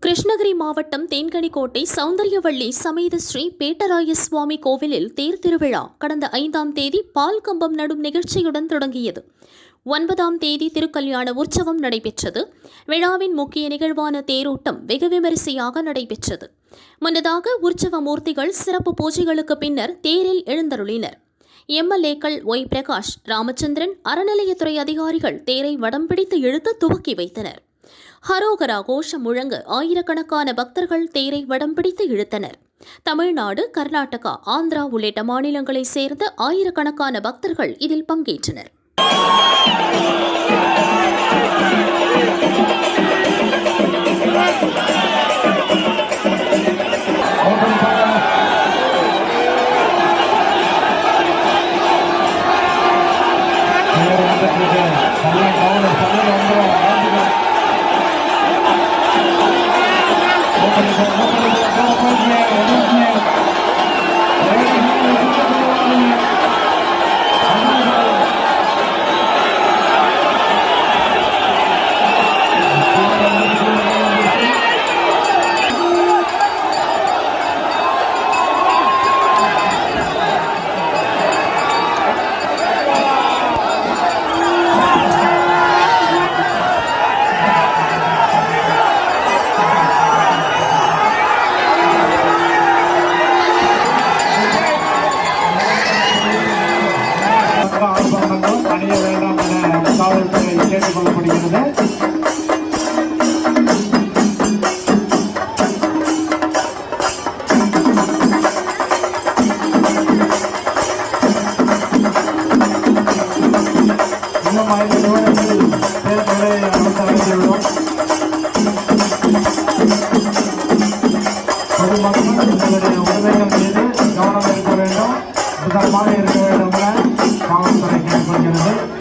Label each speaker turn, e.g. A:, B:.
A: கிருஷ்ணகிரி மாவட்டம் தேன்கனிக்கோட்டை சௌந்தரியவள்ளி சமேத ஸ்ரீ பேட்டராய சுவாமி கோவிலில் தேர் திருவிழா கடந்த 5ஆம் தேதி பால் கம்பம் நடும் நிகழ்ச்சியுடன் தொடங்கியது. 9ஆம் தேதி திருக்கல்யாண உற்சவம் நடைபெற்றது. விழாவின் முக்கிய நிகழ்வான தேரோட்டம் வெகு விமரிசையாக நடைபெற்றது. முன்னதாக உற்சவ மூர்த்திகள் சிறப்பு பூஜைகளுக்கு பின்னர் தேரில் எழுந்தருளினர். எம்எல்ஏக்கள் ஒய் பிரகாஷ், ராமச்சந்திரன், அறநிலையத்துறை அதிகாரிகள் தேரை வடம் பிடித்து இழுத்து துவக்கி வைத்தனர். ஹரோகரா கோஷம் முழங்க ஆயிரக்கணக்கான பக்தர்கள் தேரை வடம் பிடித்து இழுத்தனர். தமிழ்நாடு, கர்நாடகா, ஆந்திரா உள்ளிட்ட மாநிலங்களைச் சேர்ந்த ஆயிரக்கணக்கான பக்தர்கள் இதில் பங்கேற்றனர். அணிய வேண்டாம் என காவல்துறை கேட்டுக் கொள்ளப்படுகிறது. இன்னும் 5 நிமிடங்களில் தேர்தலை நடத்தியுள்ளோம். பொதுமக்கள் உங்களுடைய உரிமைகள் மீது கவனம் இருக்க வேண்டும், சுதந்திரமாக இருக்க வேண்டும் என காவல்துறை கேட்டுக்கொள்கிறது.